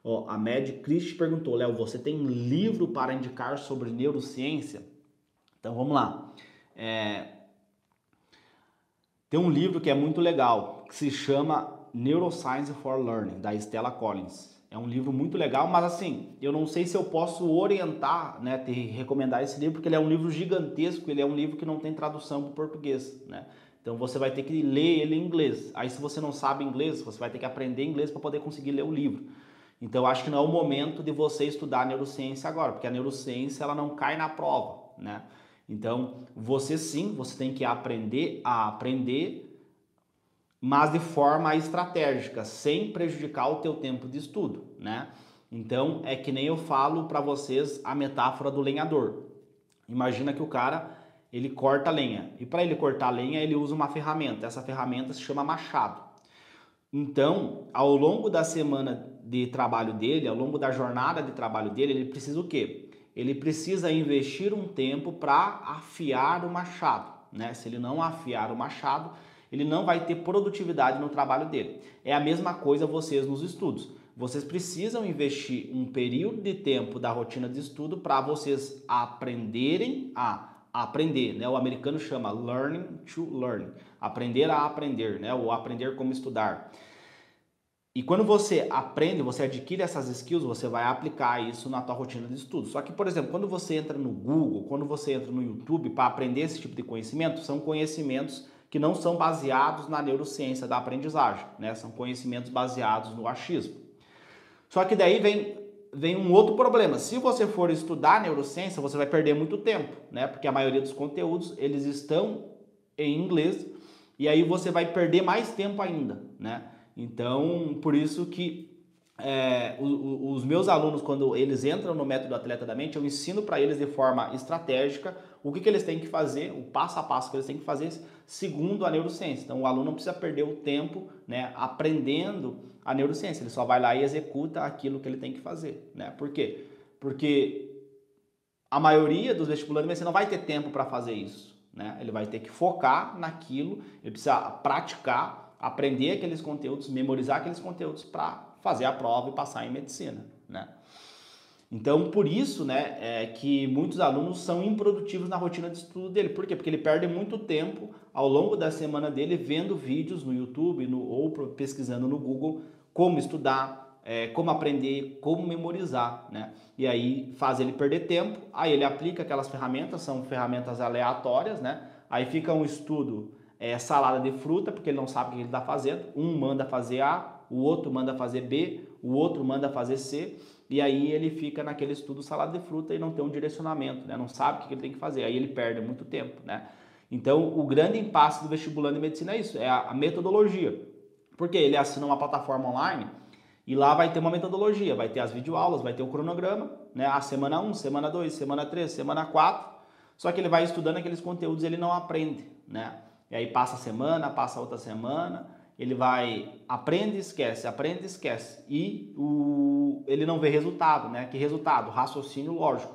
Ó, a Mad Christ perguntou, Léo, você tem livro para indicar sobre neurociência? Então vamos lá. Tem um livro que é muito legal, que se chama Neuroscience for Learning, da Stella Collins. É um livro muito legal, mas assim, eu não sei se eu posso orientar, né, recomendar esse livro, porque ele é um livro gigantesco, ele é um livro que não tem tradução para o português, né? Então você vai ter que ler ele em inglês. Aí se você não sabe inglês, você vai ter que aprender inglês para poder conseguir ler o livro. Então eu acho que não é o momento de você estudar neurociência agora, porque a neurociência ela não cai na prova, né? Então, você sim, você tem que aprender a aprender, mas de forma estratégica, sem prejudicar o teu tempo de estudo, né? Então, é que nem eu falo para vocês a metáfora do lenhador. Imagina que o cara, ele corta lenha, e para ele cortar lenha, ele usa uma ferramenta. Essa ferramenta se chama machado. Então, ao longo da semana de trabalho dele, ao longo da jornada de trabalho dele, ele precisa o quê? Ele precisa investir um tempo para afiar o machado, né? Se ele não afiar o machado, ele não vai ter produtividade no trabalho dele. É a mesma coisa vocês nos estudos. Vocês precisam investir um período de tempo da rotina de estudo para vocês aprenderem a aprender, né? O americano chama learning to learn, aprender a aprender, né? Ou aprender como estudar. E quando você aprende, você adquire essas skills, você vai aplicar isso na tua rotina de estudo. Só que, por exemplo, quando você entra no Google, quando você entra no YouTube para aprender esse tipo de conhecimento, são conhecimentos que não são baseados na neurociência da aprendizagem, né? São conhecimentos baseados no achismo. Só que daí vem um outro problema. Se você for estudar neurociência, você vai perder muito tempo, né? Porque a maioria dos conteúdos, eles estão em inglês e aí você vai perder mais tempo ainda, né? Então, por isso que os meus alunos, quando eles entram no método Atleta da Mente, eu ensino para eles de forma estratégica o que eles têm que fazer, o passo a passo que eles têm que fazer segundo a neurociência. Então, o aluno não precisa perder o tempo, né, aprendendo a neurociência, ele só vai lá e executa aquilo que ele tem que fazer, né? Por quê? Porque a maioria dos vestibulantes você não vai ter tempo para fazer isso, né? Ele vai ter que focar naquilo, ele precisa praticar, aprender aqueles conteúdos, memorizar aqueles conteúdos para fazer a prova e passar em medicina, né? Então, por isso, né, que muitos alunos são improdutivos na rotina de estudo dele. Por quê? Porque ele perde muito tempo ao longo da semana dele vendo vídeos no YouTube ou pesquisando no Google como estudar, como aprender, como memorizar, né? E aí faz ele perder tempo, aí ele aplica aquelas ferramentas, são ferramentas aleatórias, né? Aí fica um estudo salada de fruta, porque ele não sabe o que ele está fazendo. Um manda fazer A, o outro manda fazer B, o outro manda fazer C, e aí ele fica naquele estudo salada de fruta e não tem um direcionamento, né? Não sabe o que ele tem que fazer, aí ele perde muito tempo, né? Então, o grande impasse do vestibulando de medicina é isso, é a metodologia. Porque ele assina uma plataforma online e lá vai ter uma metodologia, vai ter as videoaulas, vai ter o cronograma, né? A semana 1, semana 2, semana 3, semana 4, só que ele vai estudando aqueles conteúdos e ele não aprende, né? E aí passa a semana, passa outra semana, ele vai, aprende e esquece. E ele não vê resultado, né? Que resultado? Raciocínio lógico,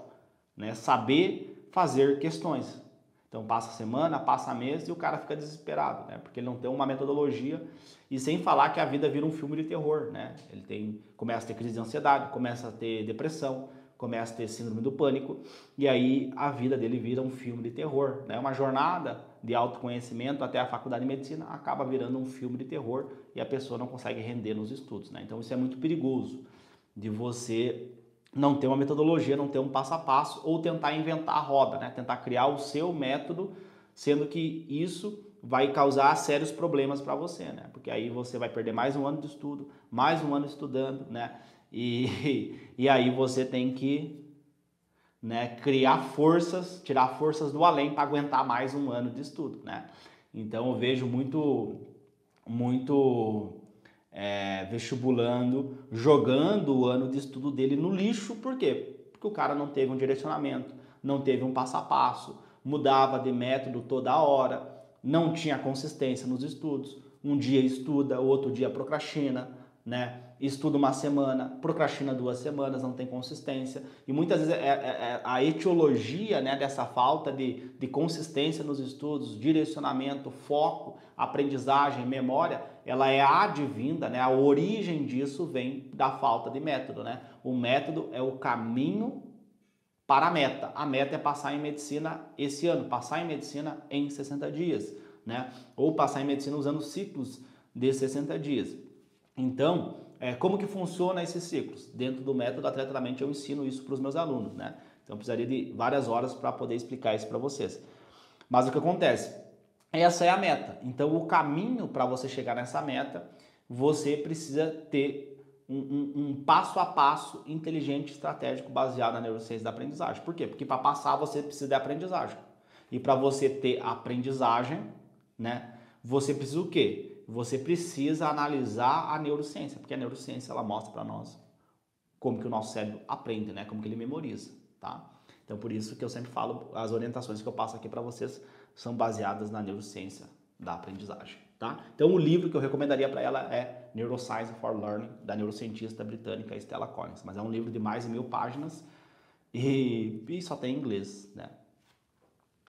né? Saber fazer questões. Então passa semana, passa mês e o cara fica desesperado, né? Porque ele não tem uma metodologia. E sem falar que a vida vira um filme de terror, né? Começa a ter crise de ansiedade, começa a ter depressão, começa a ter síndrome do pânico, e aí a vida dele vira um filme de terror, né? Uma jornada de autoconhecimento até a faculdade de medicina acaba virando um filme de terror e a pessoa não consegue render nos estudos, né? Então isso é muito perigoso, de você não ter uma metodologia, não ter um passo a passo, ou tentar inventar a roda, né? Tentar criar o seu método, sendo que isso vai causar sérios problemas para você, né? Porque aí você vai perder mais um ano de estudo, mais um ano estudando, né? E aí você tem que, né, criar forças, tirar forças do além para aguentar mais um ano de estudo, né? Então eu vejo muito vestibulando, jogando o ano de estudo dele no lixo, por quê? Porque o cara não teve um direcionamento, não teve um passo a passo, mudava de método toda hora, não tinha consistência nos estudos, um dia estuda, outro dia procrastina, né? Estuda uma semana, procrastina 2 semanas, não tem consistência. E muitas vezes a etiologia, né, dessa falta de consistência nos estudos, direcionamento, foco, aprendizagem, memória, ela é advinda, né, a origem disso vem da falta de método, né? O método é o caminho para a meta. A meta é passar em medicina esse ano, passar em medicina em 60 dias, né? Ou passar em medicina usando ciclos de 60 dias. Então, como que funciona esses ciclos? Dentro do método Atleta da Mente eu ensino isso para os meus alunos, né? Então eu precisaria de várias horas para poder explicar isso para vocês. Mas o que acontece? Essa é a meta. Então o caminho para você chegar nessa meta, você precisa ter um passo a passo inteligente, estratégico, baseado na neurociência da aprendizagem. Por quê? Porque para passar você precisa de aprendizagem. E para você ter aprendizagem, né, você precisa o quê? Você precisa analisar a neurociência, porque a neurociência ela mostra para nós como que o nosso cérebro aprende, né? Como que ele memoriza, tá? Então por isso que eu sempre falo, as orientações que eu passo aqui para vocês são baseadas na neurociência da aprendizagem, tá? Então o livro que eu recomendaria para ela é Neuroscience for Learning, da neurocientista britânica Stella Collins, mas é um livro de mais de 1000 páginas e só tem em inglês, né?